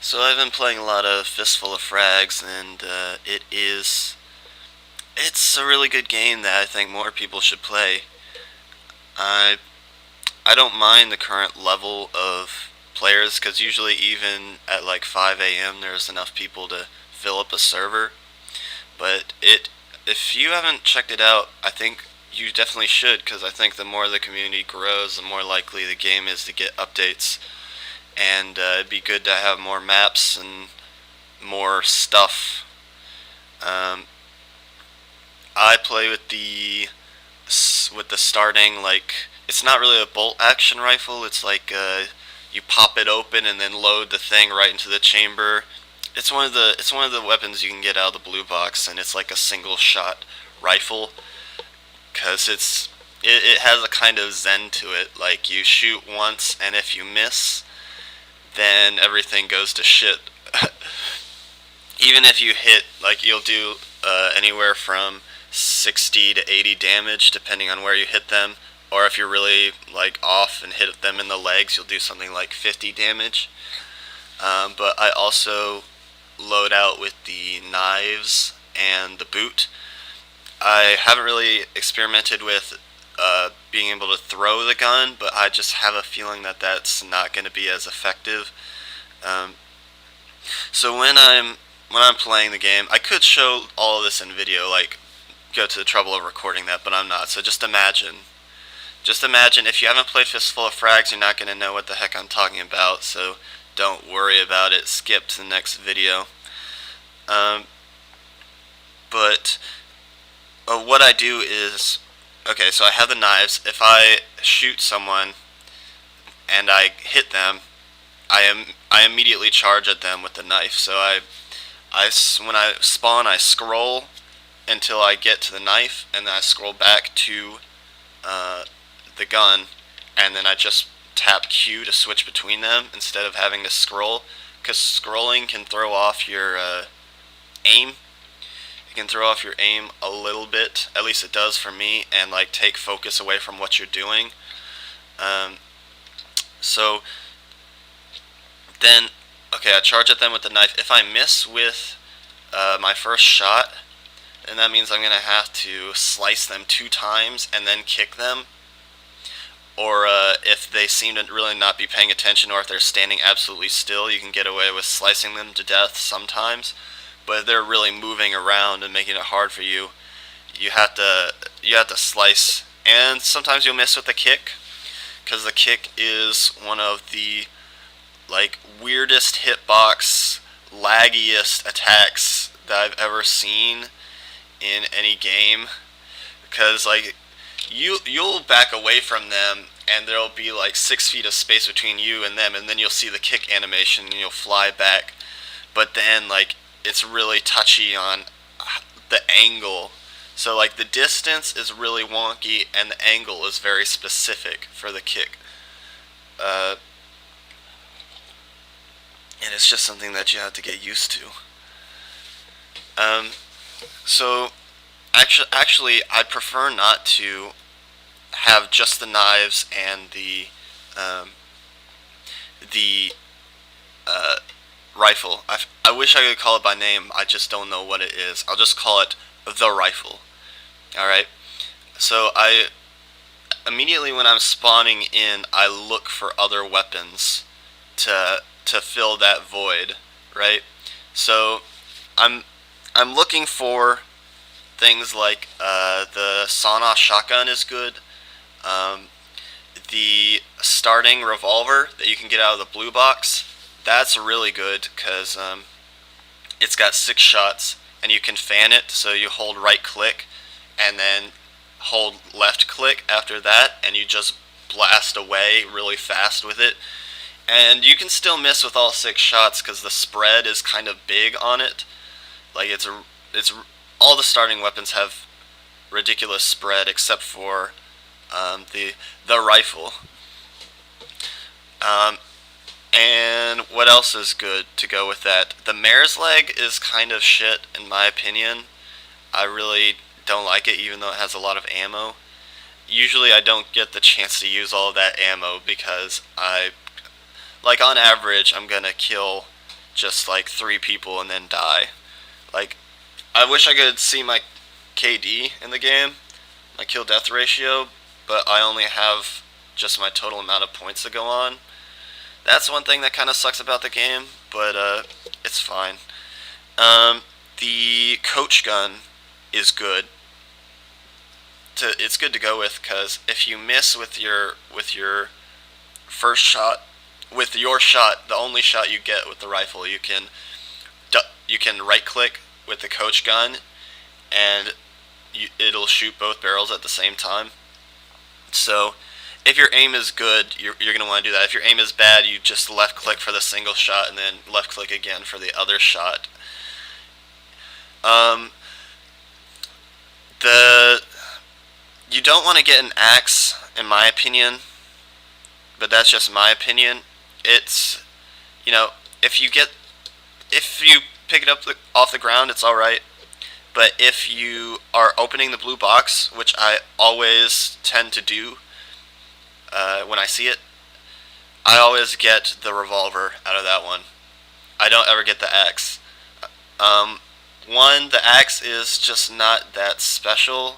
So I've been playing a lot of Fistful of Frags, and it's a really good game that I think more people should play. I I don't mind the current level of players because usually even at like 5 a.m. there's enough people to fill up a server. But it if you haven't checked it out, I think you definitely should because I think the more the community grows, the more likely the game is to get updates. And it'd be good to have more maps and more stuff. Um, I play with the starting, like, it's not really a bolt action rifle. It's like you pop it open and then load the thing right into the chamber. It's one of the weapons you can get out of the blue box, and it's like a single shot rifle because it has a kind of zen to it. Like, you shoot once, and if you miss, then everything goes to shit. Even if you hit, like, you'll do anywhere from 60 to 80 damage depending on where you hit them, or if you're really like off and hit them in the legs, you'll do something like 50 damage. But I also load out with the knives and the boot. I haven't really experimented with being able to throw the gun, but I just have a feeling that that's not going to be as effective. Um, so when I'm playing the game, I could show all of this in video, like go to the trouble of recording that, but I'm not. So just imagine. Just imagine if you haven't played Fistful of Frags, you're not going to know what the heck I'm talking about, so don't worry about it. Skip to the next video. Um, but what I do is, okay, so I have the knives. If I shoot someone and I hit them, I immediately charge at them with the knife. So when I spawn, I scroll until I get to the knife, and then I scroll back to uh, the gun, and then I just tap Q to switch between them instead of having to scroll, because scrolling can throw off your aim. It can throw off your aim a little bit, at least it does for me, and like take focus away from what you're doing. Um, so then, okay, I charge at them with the knife. If I miss with my first shot, and that means I'm going to have to slice them 2 times and then kick them. Or if they seem to really not be paying attention, or if they're standing absolutely still, you can get away with slicing them to death sometimes. But if they're really moving around and making it hard for you, you have to slice. And sometimes you'll miss with the kick, because the kick is one of the like weirdest hitbox, laggiest attacks that I've ever seen in any game, because like you'll back away from them and there'll be like 6 feet of space between you and them, and then you'll see the kick animation and you'll fly back, but then like it's really touchy on the angle. So like the distance is really wonky and the angle is very specific for the kick, uh, and it's just something that you have to get used to. um, so actually, I prefer not to have just the knives and um, the rifle. I wish I could call it by name. I just don't know what it is. I'll just call it the rifle. All right. So I immediately when I'm spawning in, I look for other weapons to fill that void. Right. So I'm I'm looking for things like the sawn-off shotgun is good. Um, the starting revolver that you can get out of the blue box, that's really good because it's got 6 shots, and you can fan it. So you hold right click and then hold left click after that, and you just blast away really fast with it. And you can still miss with all 6 shots because the spread is kind of big on it. Like it's all the starting weapons have ridiculous spread except for the rifle. Um, and what else is good to go with that? The mare's leg is kind of shit in my opinion. I really don't like it, even though it has a lot of ammo. Usually I don't get the chance to use all of that ammo because like on average I'm gonna kill just like 3 people and then die. Like, I wish I could see my KD in the game, my kill death ratio, but I only have just my total amount of points to go on. That's one thing that kind of sucks about the game, but it's fine. The coach gun is good. It's good to go with, because if you miss with your first shot, with your shot, the only shot you get with the rifle, you can right click with the coach gun, and it'll shoot both barrels at the same time. So if your aim is good, you're going to want to do that. If your aim is bad, you just left click for the single shot and then left click again for the other shot. You don't want to get an axe, in my opinion, but that's just my opinion. It's, if you pick it up off the ground, it's all right. But if you are opening the blue box, which I always tend to do when I see it, I always get the revolver out of that one. I don't ever get the axe. The axe is just not that special.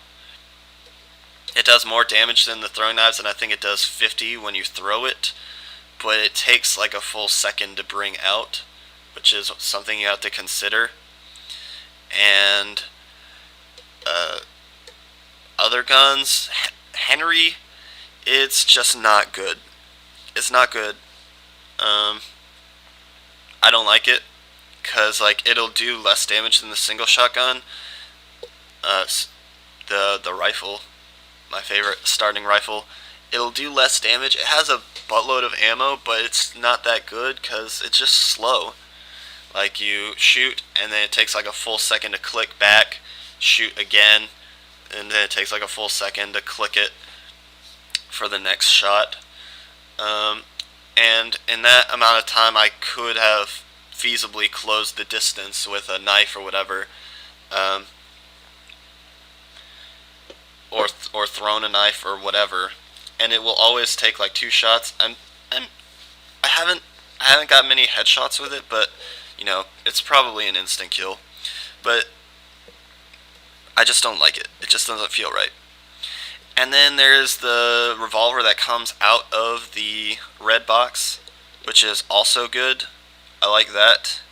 It does more damage than the throwing knives, and I think it does 50 when you throw it, but it takes like a full second to bring out, which is something you have to consider. And other guns, Henry, it's just not good. It's not good. I don't like it, because like it'll do less damage than the single shotgun. The rifle, my favorite starting rifle, it'll do less damage. It has a buttload of ammo, but it's not that good because it's just slow. Like, you shoot, and then it takes like a full second to click back, shoot again, and then it takes like a full second to click it for the next shot. And in that amount of time, I could have feasibly closed the distance with a knife or whatever, or thrown a knife or whatever, and it will always take like 2 shots. I haven't got many headshots with it, but it's probably an instant kill. But I just don't like it. It just doesn't feel right. And then there's the revolver that comes out of the red box, which is also good. I like that.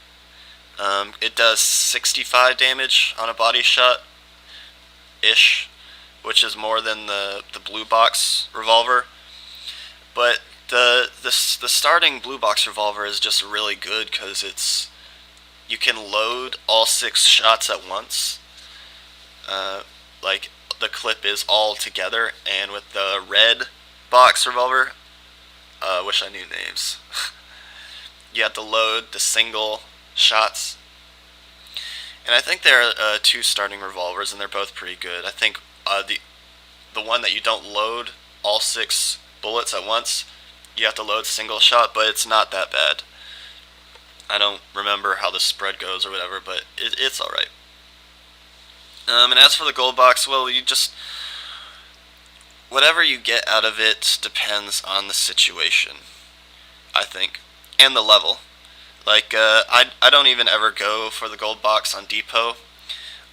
It does 65 damage on a body shot ish, which is more than the blue box revolver. But the starting blue box revolver is just really good because you can load all 6 shots at once. Like, the clip is all together, and with the red box revolver, wish I knew names. You have to load the single shots. And I think there are 2 starting revolvers, and they're both pretty good. I think the one that you don't load all 6 bullets at once, you have to load single shot, but it's not that bad. I don't remember how the spread goes or whatever, but it's alright. And as for the gold box, well, whatever you get out of it depends on the situation, I think, and the level. Like, I don't even ever go for the gold box on Depot.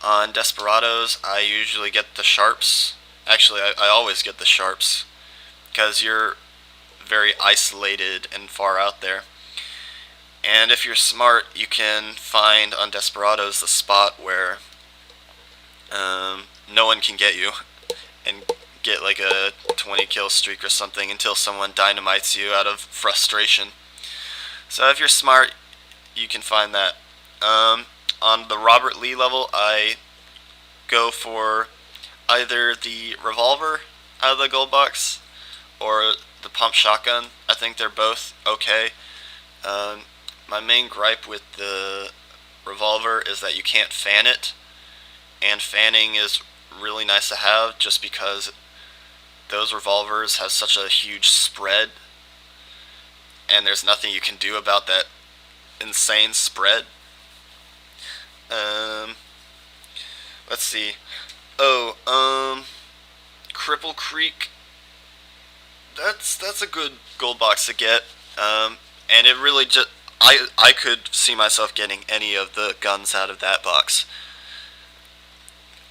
On Desperados, I usually get the sharps. Actually, I always get the sharps, because you're very isolated and far out there. And if you're smart, you can find on Desperados the spot where no one can get you, and get like a 20 kill streak or something until someone dynamites you out of frustration. So if you're smart, you can find that. On the Robert Lee level, I go for either the revolver out of the gold box or the pump shotgun. I think they're both okay. My main gripe with the revolver is that you can't fan it, and fanning is really nice to have just because those revolvers have such a huge spread, and there's nothing you can do about that insane spread. Let's see. Cripple Creek. That's a good gold box to get. And it really just, I could see myself getting any of the guns out of that box.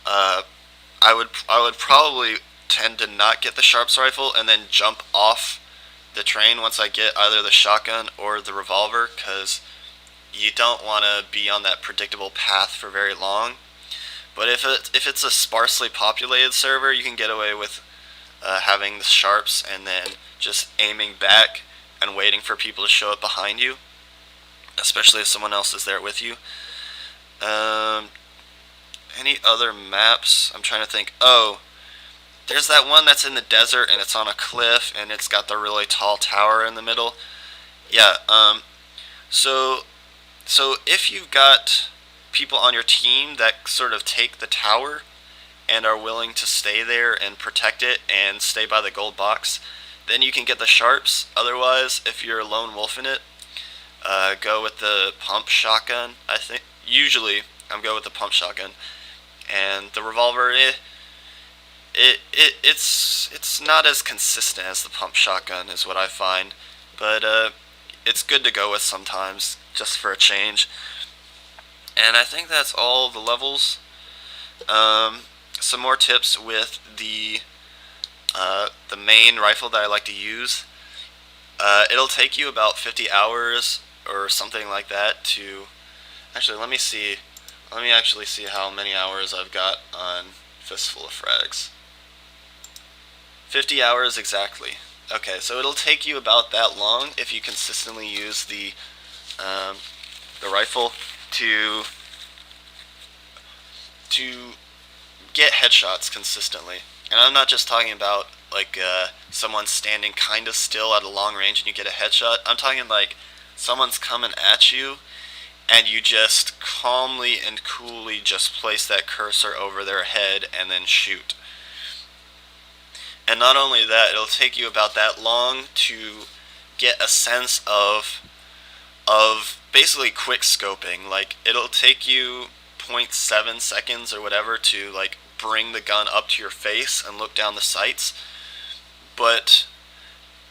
Uh, I would probably tend to not get the Sharps rifle and then jump off the train once I get either the shotgun or the revolver, because you don't want to be on that predictable path for very long. But if it's a sparsely populated server, you can get away with having the Sharps and then just aiming back and waiting for people to show up behind you, especially if someone else is there with you. Um, any other maps? I'm trying to think. Oh, there's that one that's in the desert and it's on a cliff and it's got the really tall tower in the middle. Yeah. So so if you've got people on your team that sort of take the tower and are willing to stay there and protect it and stay by the gold box, then you can get the Sharps. Otherwise, if you're a lone wolf in it, go with the pump shotgun. I think usually I'm go with the pump shotgun, and the revolver. It's not as consistent as the pump shotgun, is what I find, but it's good to go with sometimes just for a change. And I think that's all the levels. Some more tips with the main rifle that I like to use. It'll take you about 50 hours or something like that to. Actually, let me see. Let me actually see how many hours I've got on Fistful of Frags. 50 hours exactly. Okay, so it'll take you about that long if you consistently use the rifle to to get headshots consistently. And I'm not just talking about like someone standing kind of still at a long range and you get a headshot. I'm talking like someone's coming at you and you just calmly and coolly just place that cursor over their head and then shoot. And not only that, it'll take you about that long to get a sense of basically quick scoping. Like it'll take you zero point 0.7 seconds or whatever to like bring the gun up to your face and look down the sights. But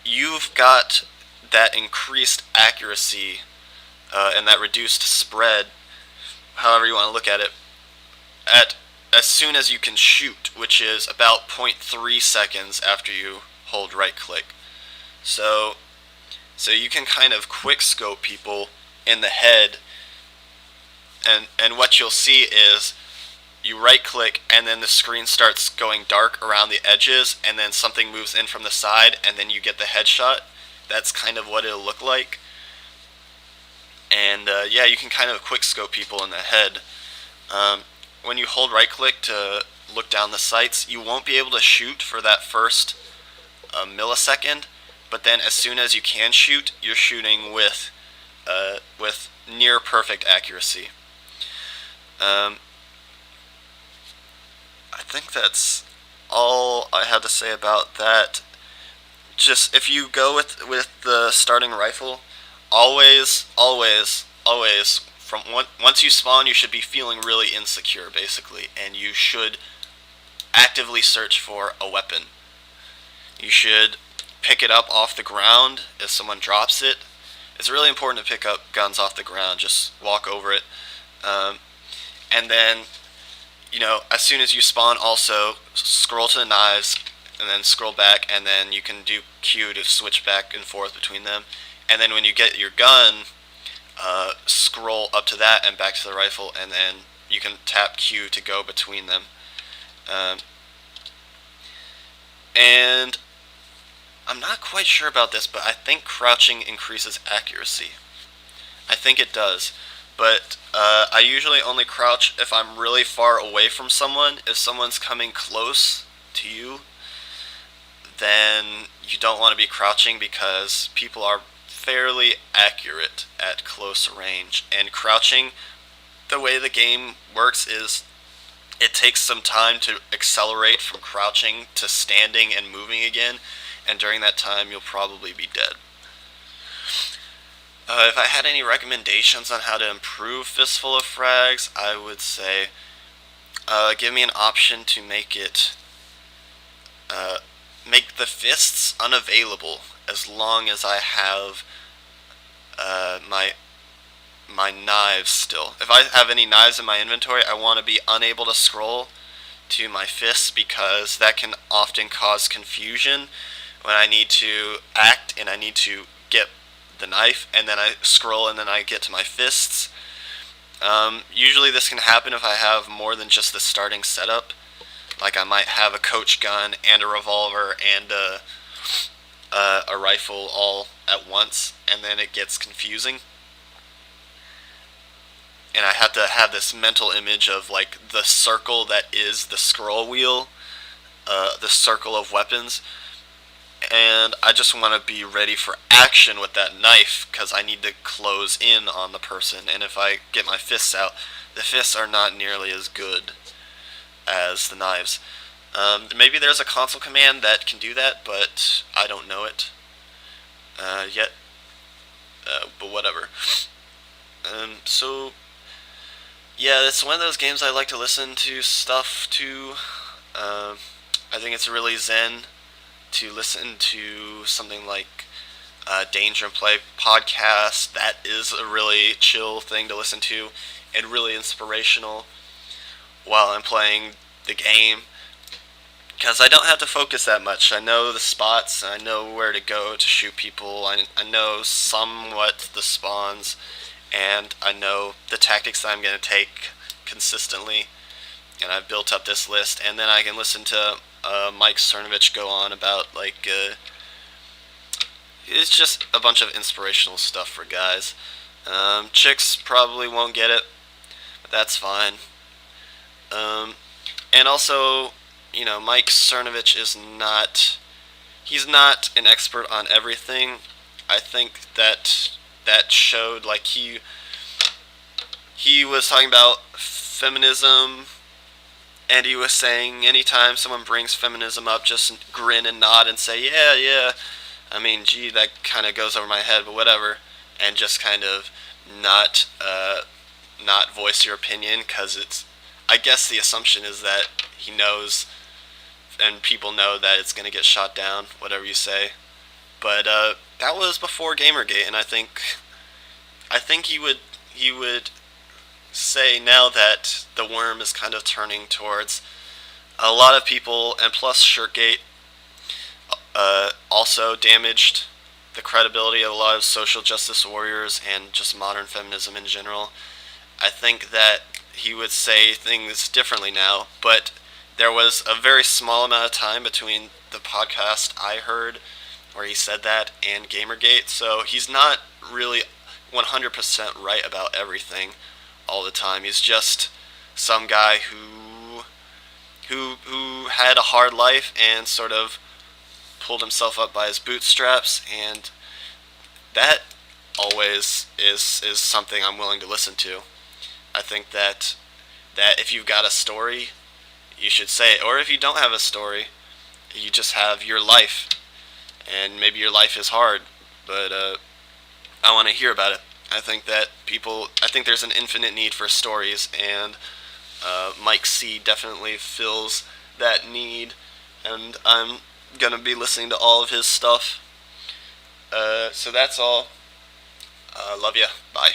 you've got that increased accuracy and that reduced spread, however you want to look at it, at as soon as you can shoot, which is about zero point 0.3 seconds after you hold right click. So you can kind of quick scope people in the head, and what you'll see is you right click and then the screen starts going dark around the edges and then something moves in from the side and then you get the headshot. That's kind of what it'll look like. And yeah, you can kind of quick scope people in the head. When you hold right click to look down the sights, you won't be able to shoot for that first millisecond, but then as soon as you can shoot, you're shooting with near perfect accuracy. I think that's all I had to say about that. Just if you go with the starting rifle, always from once you spawn, you should be feeling really insecure basically, and you should actively search for a weapon. You should pick it up off the ground if someone drops it. It's really important to pick up guns off the ground. Just walk over it, and then as soon as you spawn, also scroll to the knives and then scroll back, and then you can do Q to switch back and forth between them. And then when you get your gun, scroll up to that and back to the rifle, and then you can tap Q to go between them. And I'm not quite sure about this, but I think crouching increases accuracy. I think it does. But I usually only crouch if I'm really far away from someone. If someone's coming close to you, then you don't want to be crouching because people are fairly accurate at close range. And crouching, the way the game works is it takes some time to accelerate from crouching to standing and moving again, and during that time you'll probably be dead. If I had any recommendations on how to improve Fistful of Frags, I would say give me an option to make the fists unavailable as long as I have my knives still. If I have any knives in my inventory, I want to be unable to scroll to my fists because that can often cause confusion when I need to act and I need to get the knife and then I scroll and then I get to my fists. Usually this can happen if I have more than just the starting setup. Like I might have a coach gun and a revolver and a rifle all at once, and then it gets confusing. And I have to have this mental image of like the circle that is the scroll wheel, the circle of weapons, and I just want to be ready for action with that knife because I need to close in on the person. And if I get my fists out, the fists are not nearly as good as the knives. Maybe there's a console command that can do that, but I don't know it yet. But whatever. So yeah, it's one of those games I like to listen to stuff to. I think it's really zen to listen to something like Danger and Play podcast. That is a really chill thing to listen to and really inspirational while I'm playing the game because I don't have to focus that much. I know the spots, I know where to go to shoot people, I know somewhat the spawns, and I know the tactics that I'm going to take consistently, and I've built up this list, and then I can listen to Mike Cernovich go on about, like, it's just a bunch of inspirational stuff for guys. Chicks probably won't get it, but that's fine. And also, Mike Cernovich he's not an expert on everything. I think that showed, like, he was talking about feminism, and he was saying anytime someone brings feminism up, just grin and nod and say, yeah, yeah. I mean, gee, that kind of goes over my head, but whatever. And just kind of not voice your opinion, because I guess the assumption is that he knows, and people know that it's going to get shot down, whatever you say. But that was before Gamergate, and I think he would say now that the worm is kind of turning towards a lot of people, and plus Shirtgate also damaged the credibility of a lot of social justice warriors and just modern feminism in general. I think that he would say things differently now, but there was a very small amount of time between the podcast I heard where he said that and Gamergate, so he's not really 100% right about everything all the time. He's just some guy who had a hard life and sort of pulled himself up by his bootstraps, and that always is something I'm willing to listen to. I think that if you've got a story, you should say it. Or if you don't have a story, you just have your life, and maybe your life is hard, but I want to hear about it. I think there's an infinite need for stories, and Mike C definitely fills that need, and I'm gonna be listening to all of his stuff. So that's all. Love ya. Bye.